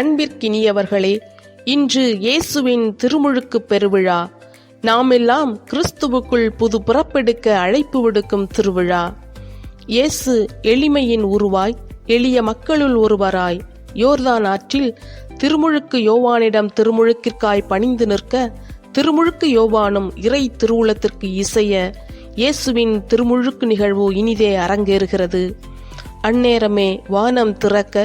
அன்பிற்கினியவர்களே, இன்று இயேசுவின் திருமுழுக்கு பெருவிழா. நாமெல்லாம் கிறிஸ்துவுக்குள் புது பிறப்பெடுக்க அழைப்பு விடுக்கும் திருவிழா. இயேசு எளிமையின் உருவாய் எளிய மக்களுள் ஒருவராய் யோர்தான் ஆற்றில் திருமுழுக்கு யோவானிடம் திருமுழுக்கிற்காய் பணிந்து நிற்க, திருமுழுக்கு யோவானும் இறை திருவுளத்திற்கு இசைய இயேசுவின் திருமுழுக்கு நிகழ்வு இனிதே அரங்கேறுகிறது. அந்நேரமே வானம் திறக்க,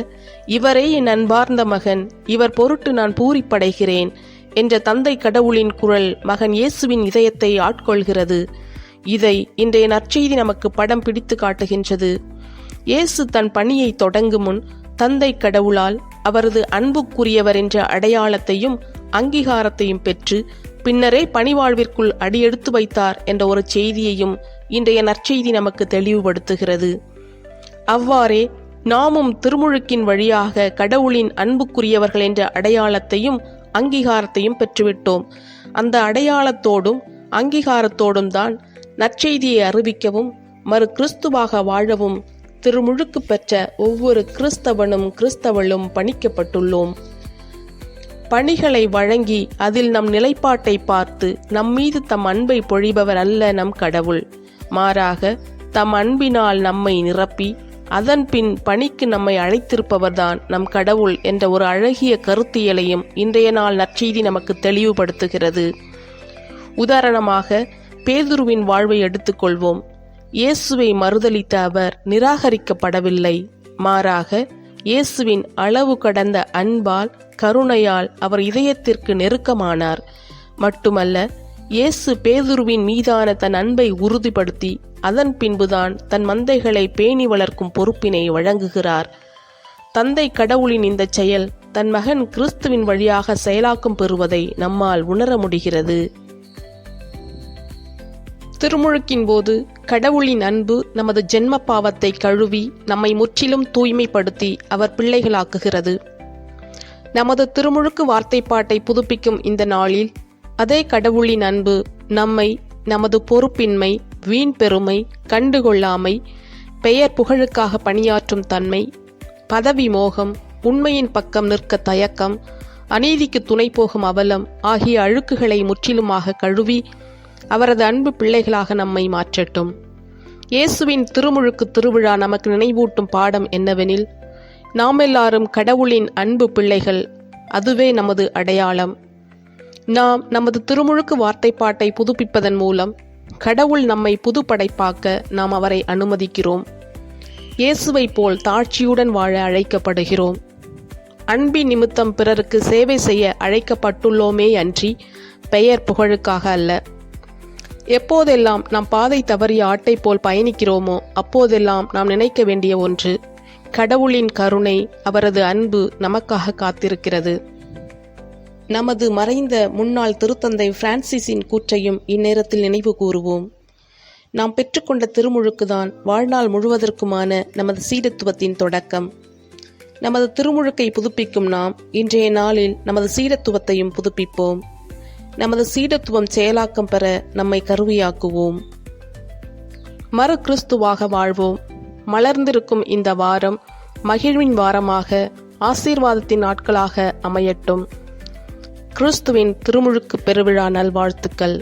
இவரே என் அன்பார்ந்த மகன், இவர் பொருட்டு நான் பூரிப்படைகிறேன் என்ற தந்தை கடவுளின் குரல் மகன் இயேசுவின் இதயத்தை ஆட்கொள்கிறது. இதை இன்றைய நற்செய்தி நமக்கு படம் பிடித்து காட்டுகின்றது. இயேசு தன் பணியை தொடங்கும் முன் தந்தை கடவுளால் அவரது அன்புக்குரியவர் என்ற அடையாளத்தையும் அங்கீகாரத்தையும் பெற்று பின்னரே பணிவாழ்விற்குள் அடியெடுத்து வைத்தார் என்ற ஒரு செய்தியையும் இன்றைய நற்செய்தி நமக்கு தெளிவுபடுத்துகிறது. அவ்வாறே நாமும் திருமுழுக்கின் வழியாக கடவுளின் அன்புக்குரியவர்கள் என்ற அடையாளத்தையும் அங்கீகாரத்தையும் பெற்றுவிட்டோம். அந்த அடையாளத்தோடும் அங்கீகாரத்தோடும் தான் நற்செய்தியை அறிவிக்கவும் மறு கிறிஸ்துவாக வாழவும் திருமுழுக்கு பெற்ற ஒவ்வொரு கிறிஸ்தவனும் கிறிஸ்தவளும் பணிக்கப்பட்டுள்ளோம். பணிகளை வழங்கி அதில் நம் நிலைப்பாட்டை பார்த்து நம்மீது தம் அன்பை பொழிபவர் அல்ல நம் கடவுள். மாறாக தம் அன்பினால் நம்மை நிரப்பி அதன் பின் பணிக்கு நம்மை அழைத்திருப்பவர்தான் நம் கடவுள் என்ற ஒரு அழகிய கருத்தியலையும் இன்றைய நாள் நற்செய்தி நமக்கு தெளிவுபடுத்துகிறது. உதாரணமாக பேதுருவின் வாழ்வை எடுத்துக்கொள்வோம். இயேசுவை மறுதலித்த அவர் நிராகரிக்கப்படவில்லை. மாறாக இயேசுவின் அளவு கடந்த அன்பால் கருணையால் அவர் இதயத்திற்கு நெருக்கமானார். மட்டுமல்ல, இயேசு பேதுருவின் மீதான தன் அன்பை உறுதிப்படுத்தி அதன் பின்புதான் தன் மந்தைகளை பேணி வளர்க்கும் பொறுப்பினை வழங்குகிறார். தந்தை கடவுளின் இந்த செயல் தன் மகன் கிறிஸ்துவின் வழியாக செயலாக்கம் பெறுவதை நம்மால் உணர முடிகிறது. திருமுழுக்கின் போது கடவுளின் அன்பு நமது ஜென்ம பாவத்தை கழுவி நம்மை முற்றிலும் தூய்மைப்படுத்தி அவர் பிள்ளைகளாக்குகிறது. நமது திருமுழுக்கு வார்த்தைப்பாட்டை புதுப்பிக்கும் இந்த நாளில் அதே கடவுளின் அன்பு நம்மை நமது பொறுப்பின்மை, வீண் பெருமை, கண்டுகொள்ளாமை, பெயர் புகழுக்காக பணியாற்றும் தன்மை, பதவி மோகம், உண்மையின் பக்கம் நிற்க தயக்கம், அநீதிக்கு துணை போகும் அவலம் ஆகிய அழுக்குகளை முற்றிலுமாக கழுவி அவரது அன்பு பிள்ளைகளாக நம்மை மாற்றட்டும். இயேசுவின் திருமுழுக்கு திருவிழா நமக்கு நினைவூட்டும் பாடம் என்னவெனில், நாமெல்லாரும் கடவுளின் அன்பு பிள்ளைகள். அதுவே நமது அடையாளம். நாம் நமது திருமுழுக்கு வார்த்தைப்பாட்டை புதுப்பிப்பதன் மூலம் கடவுள் நம்மை புது படைப்பாக்க நாம் அவரை அனுமதிக்கிறோம். இயேசுவை போல் தாழ்ச்சியுடன் வாழ அழைக்கப்படுகிறோம். அன்பின் நிமித்தம் பிறருக்கு சேவை செய்ய அழைக்கப்பட்டுள்ளோமே அன்றி பெயர் புகழுக்காக அல்ல. எப்போதெல்லாம் நாம் பாதை தவறிய ஆட்டை போல் பயணிக்கிறோமோ அப்போதெல்லாம் நாம் நினைக்க வேண்டிய ஒன்று, கடவுளின் கருணை, அவரது அன்பு நமக்காக காத்திருக்கிறது. நமது மறைந்த முன்னாள் திருத்தந்தை பிரான்சிஸின் கூற்றையும் இந்நேரத்தில் நினைவு கூறுவோம். நாம் பெற்றுக்கொண்ட திருமுழுக்குதான் வாழ்நாள் முழுவதற்குமான நமது சீடத்துவத்தின் தொடக்கம். நமது திருமுழுக்கை புதுப்பிக்கும் நாம் இன்றைய நாளில் நமது சீடத்துவத்தையும் புதுப்பிப்போம். நமது சீடத்துவம் செயலாக்கம் பெற நம்மை கருவியாக்குவோம். மறு கிறிஸ்துவாக வாழ்வோம். மலர்ந்திருக்கும் இந்த வாரம் மகிழ்வின் வாரமாக, ஆசீர்வாதத்தின் நாட்களாக அமையட்டும். கிறிஸ்துவின் திருமுழுக்கு பெருவிழா நல்வாழ்த்துக்கள்.